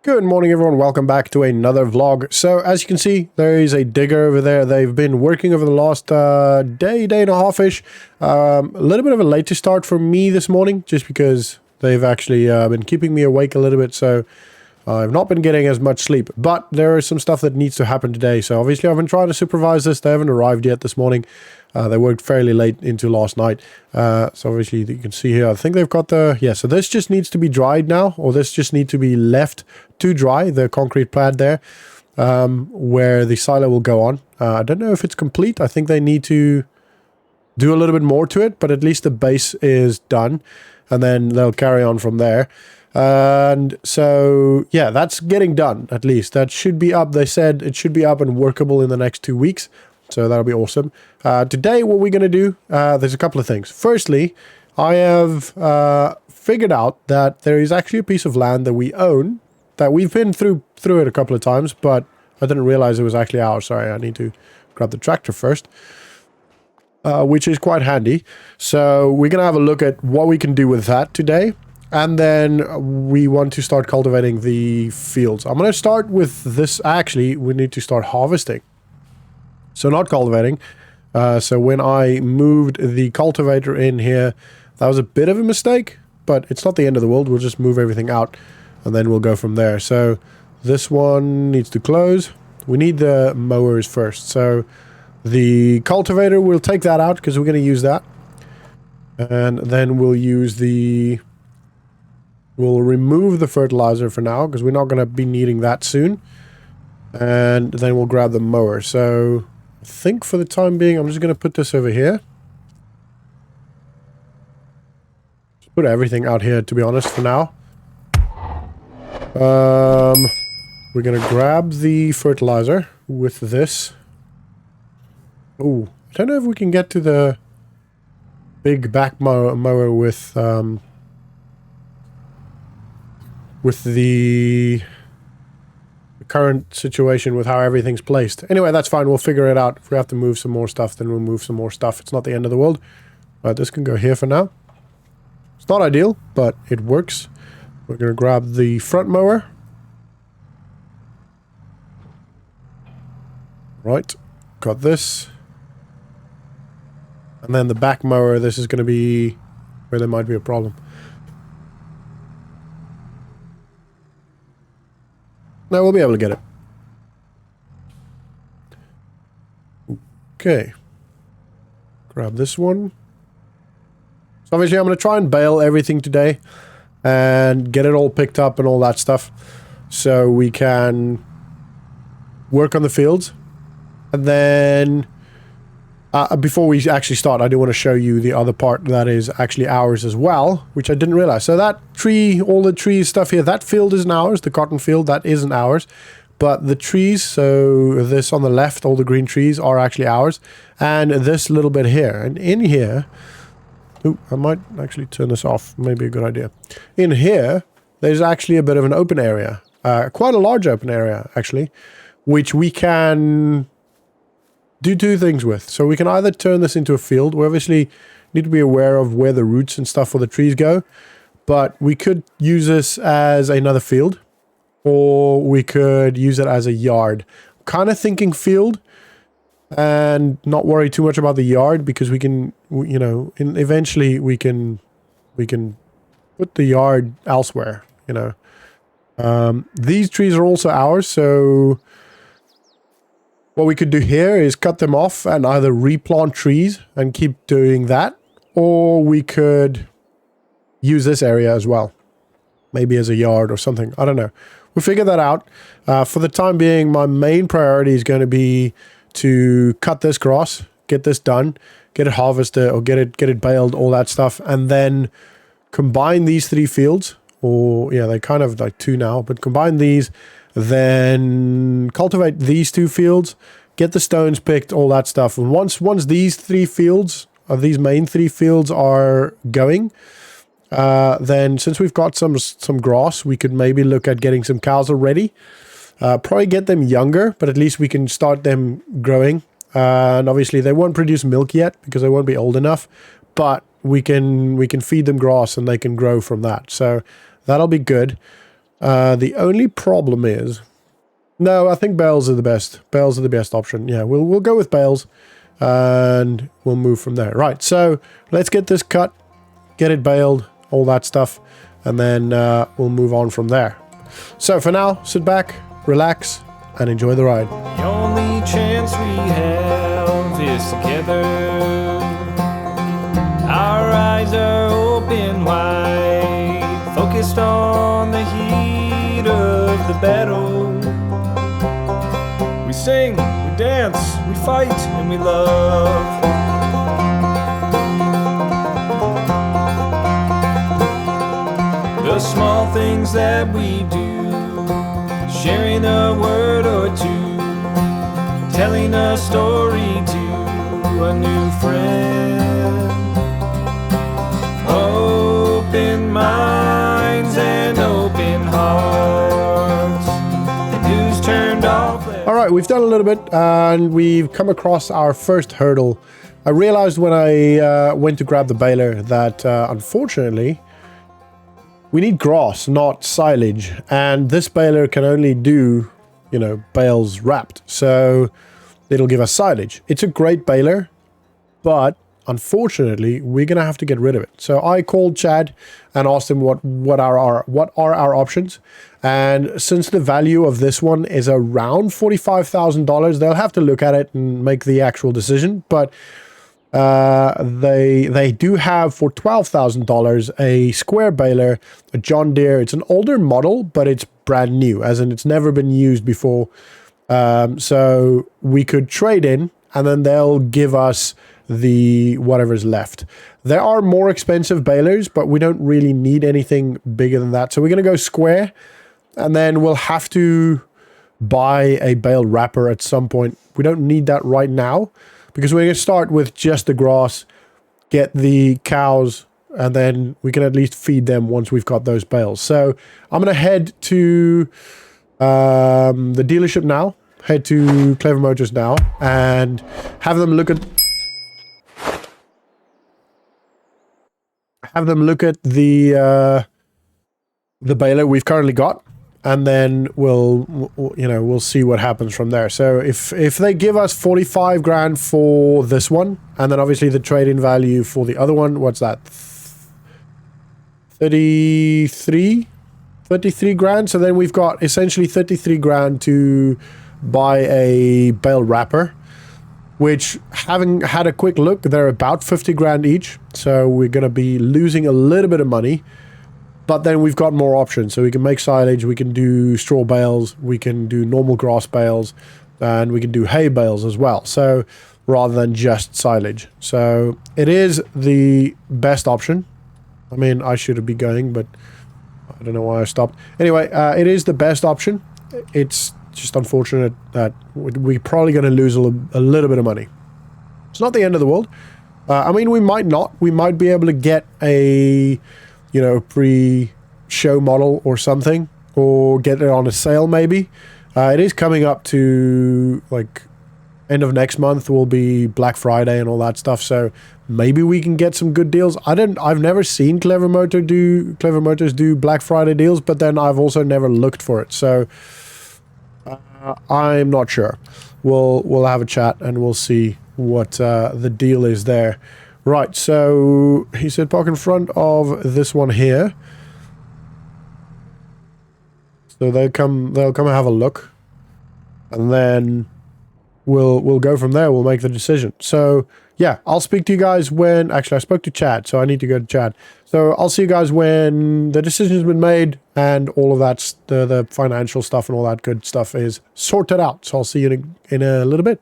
Good morning, everyone. Welcome back to another vlog. So, as you can see, there is a digger over there. They've been working over the last day and a half-ish. A little bit of a later start for me this morning, just because they've actually been keeping me awake a little bit, so I've not been getting as much sleep. But there is some stuff that needs to happen today, so obviously I've been trying to supervise this. They haven't arrived yet this morning. They worked fairly late into last night. So obviously you can see here, I think they've got the... Yeah, so this just needs to be dried now, or this just needs to be left to dry, the concrete pad there, where the silo will go on. I don't know if it's complete. I think they need to do a little bit more to it, but at least the base is done, and then they'll carry on from there. And so, yeah, that's getting done, at least. That should be up. They said it should be up and workable in the next 2 weeks. So that'll be awesome. Today, what we're going to do, there's a couple of things. Firstly, I have figured out that there is actually a piece of land that we own, that we've been through it a couple of times, but I didn't realize it was actually ours. Sorry, I need to grab the tractor first, which is quite handy. So we're going to have a look at what we can do with that today. And then we want to start cultivating the fields. I'm going to start with this. Actually, we need to start harvesting. So not cultivating. So when I moved the cultivator in here, that was a bit of a mistake, but it's not the end of the world. We'll just move everything out and then we'll go from there. So this one needs to close. We need the mowers first. So the cultivator, we'll take that out because we're going to use that. And then we'll use the... We'll remove the fertilizer for now because we're not going to be needing that soon. And then we'll grab the mower. So I think for the time being, I'm just going to put this over here. Just put everything out here, to be honest, for now. We're going to grab the fertilizer with this. Oh, I don't know if we can get to the big back mower with the current situation with how everything's placed. Anyway, that's fine. We'll figure it out. If we have to move some more stuff, then we'll move some more stuff. It's not the end of the world. Right, this can go here for now. It's not ideal, but it works. We're going to grab the front mower. Right, got this. And then the back mower, this is going to be where there might be a problem. No, we'll be able to get it. Okay. Grab this one. So obviously I'm going to try and bale everything today and get it all picked up and all that stuff so we can work on the fields. And then before we actually start, I do want to show you the other part that is actually ours as well, which I didn't realize. So that tree, all the trees stuff here, that field isn't ours. The cotton field, that isn't ours. But the trees, so this on the left, all the green trees are actually ours. And this little bit here. And in here, ooh, I might actually turn this off. Maybe a good idea. In here, there's actually a bit of an open area. Quite a large open area, actually, which we can do two things with. So we can either turn this into a field. We obviously need to be aware of where the roots and stuff for the trees go, but we could use this as another field, or we could use it as a yard. Kind of thinking field and not worry too much about the yard, because we can, you know, eventually we can put the yard elsewhere, you know. These trees are also ours, so what we could do here is cut them off and either replant trees and keep doing that, or we could use this area as well. Maybe as a yard or something. I don't know. We'll figure that out. For the time being, my main priority is going to be to cut this grass, get this done, get it harvested or get it baled, all that stuff, and then combine these three fields. Or, yeah, they're kind of like two now, but combine these, then cultivate these two fields, get the stones picked, all that stuff. And once these three fields, these main three fields are going, then since we've got some grass, we could maybe look at getting some cows already. Probably get them younger, but at least we can start them growing. And obviously they won't produce milk yet because they won't be old enough, but we can feed them grass and they can grow from that. So that'll be good. The only problem is... No, I think bales are the best. Bales are the best option. Yeah, we'll go with bales. And we'll move from there. Right, so let's get this cut. Get it baled. All that stuff. And then we'll move on from there. So for now, sit back, relax, and enjoy the ride. The only chance we have is together. Our eyes are open wide, focused on the heat of the battle. We sing, we dance, we fight, and we love. The small things that we do, sharing a word or two, telling a story to a new friend. Open minds and open hearts. The news turned off. All right, we've done a little bit and we've come across our first hurdle. I realized when I went to grab the baler that unfortunately we need grass, not silage. And this baler can only do, you know, bales wrapped. So it'll give us silage. It's a great baler, but unfortunately, we're going to have to get rid of it. So I called Chad and asked him what are our options. And since the value of this one is around $45,000, they'll have to look at it and make the actual decision. But they do have for $12,000 a square baler, a John Deere. It's an older model, but it's brand new, as in it's never been used before. So we could trade in, and then they'll give us the whatever's left. There are more expensive balers, but we don't really need anything bigger than that. So we're going to go square, and then we'll have to buy a bale wrapper at some point. We don't need that right now, because we're going to start with just the grass, get the cows, and then we can at least feed them once we've got those bales. So I'm going to head to the dealership now, head to Clever Motors now, and have them look at the baler we've currently got, and then we'll see what happens from there. So if they give us 45 grand for this one, and then obviously the trade-in value for the other one, what's that? 33 grand. So then we've got essentially 33 grand to buy a bale wrapper, which, having had a quick look, they're about 50 grand each. So we're going to be losing a little bit of money. But then we've got more options. So we can make silage, we can do straw bales, we can do normal grass bales, and we can do hay bales as well. So rather than just silage. So it is the best option. I mean, I should be going, but I don't know why I stopped. Anyway, it is the best option. It's just unfortunate that we're probably going to lose a little bit of money. It's not the end of the world. I mean, we might not. We might be able to get a, you know, pre-show model or something, or get it on a sale maybe. It is coming up to, like, end of next month will be Black Friday and all that stuff, so maybe we can get some good deals. I've never seen Clever Motors do Black Friday deals, but then I've also never looked for it, so I'm not sure. We'll have a chat and we'll see what the deal is there. Right, so he said park in front of this one here. So they'll come and have a look, and then we'll go from there. We'll make the decision. So yeah, I'll speak to you guys when... Actually, I spoke to Chad, so I need to go to Chad. So I'll see you guys when the decision's been made and all of that, the financial stuff and all that good stuff is sorted out. So I'll see you in a little bit.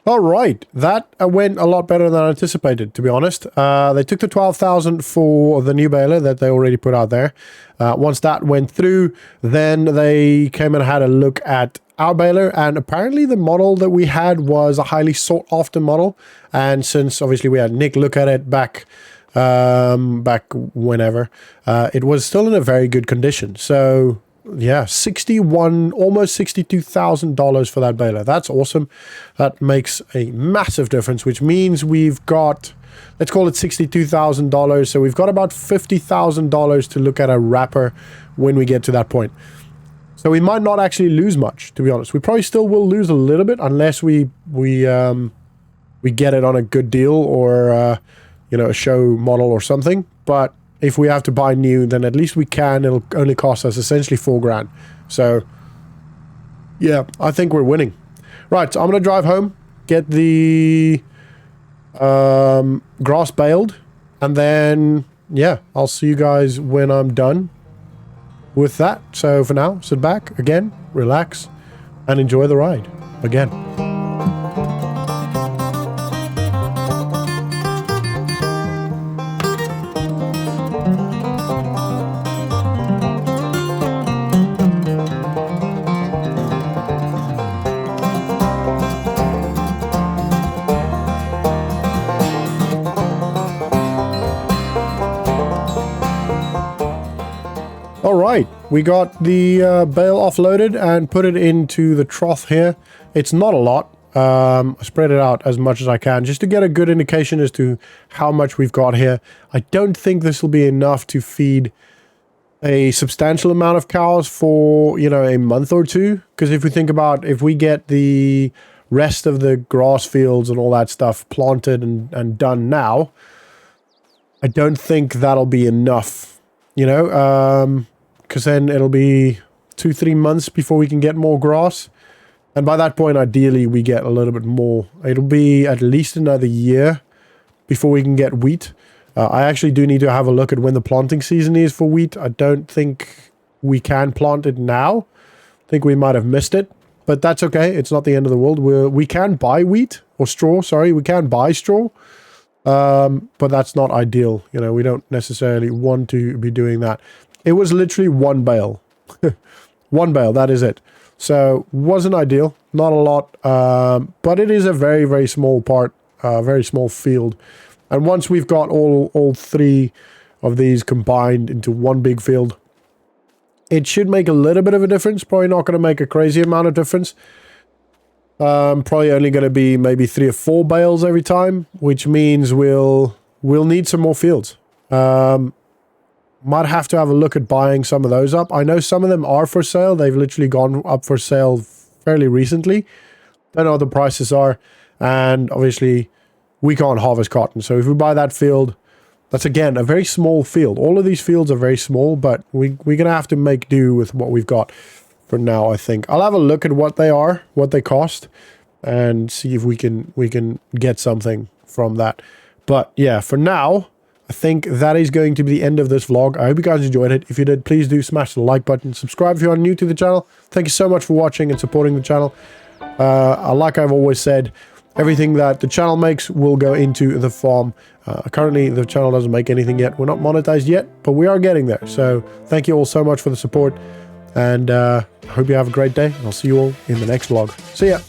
All right, that went a lot better than anticipated, to be honest. They took the 12,000 for the new baler that they already put out there. Once that went through, then they came and had a look at our baler, and apparently the model that we had was a highly sought after model. And since obviously we had Nick look at it back whenever, it was still in a very good condition. So yeah, almost $62,000 for that baler. That's awesome. That makes a massive difference, which means we've got let's call it $62,000. So we've got about $50,000 to look at a wrapper when we get to that point. So we might not actually lose much, to be honest. We probably still will lose a little bit unless we get it on a good deal or, you know, a show model or something. But if we have to buy new, then at least we can. It'll only cost us essentially $4,000. So, yeah, I think we're winning. Right, so I'm going to drive home, get the grass baled, and then, yeah, I'll see you guys when I'm done with that. So for now, sit back, again, relax, and enjoy the ride again. All right, we got the bale offloaded and put it into the trough here. It's not a lot. I spread it out as much as I can just to get a good indication as to how much we've got here. I don't think this will be enough to feed a substantial amount of cows for, you know, a month or two. Because if we think about, if we get the rest of the grass fields and all that stuff planted and done now, I don't think that'll be enough, you know, because then it'll be 2-3 months before we can get more grass. And by that point, ideally, we get a little bit more. It'll be at least another year before we can get wheat. I actually do need to have a look at when the planting season is for wheat. I don't think we can plant it now. I think we might have missed it, but that's okay. It's not the end of the world. We can buy wheat or straw. Sorry, we can buy straw, but that's not ideal. You know, we don't necessarily want to be doing that. It was literally one bale. One bale, that is it. So, wasn't ideal. Not a lot. But it is a very, very small part. Very small field. And once we've got all three of these combined into one big field, it should make a little bit of a difference. Probably not going to make a crazy amount of difference. Probably only going to be maybe 3 or 4 bales every time, which means we'll need some more fields. Might have to have a look at buying some of those up. I know some of them are for sale. They've literally gone up for sale fairly recently. Don't know what the prices are. And obviously, we can't harvest cotton. So if we buy that field, that's again a very small field. All of these fields are very small, but we're going to have to make do with what we've got for now, I think. I'll have a look at what they are, what they cost, and see if we can get something from that. But yeah, for now, I think that is going to be the end of this vlog. I hope you guys enjoyed it. If you did, please do smash the like button. Subscribe if you are new to the channel. Thank you so much for watching and supporting the channel. Like I've always said, everything that the channel makes will go into the farm. Currently, the channel doesn't make anything yet. We're not monetized yet, but we are getting there. So thank you all so much for the support. And I hope you have a great day. And I'll see you all in the next vlog. See ya.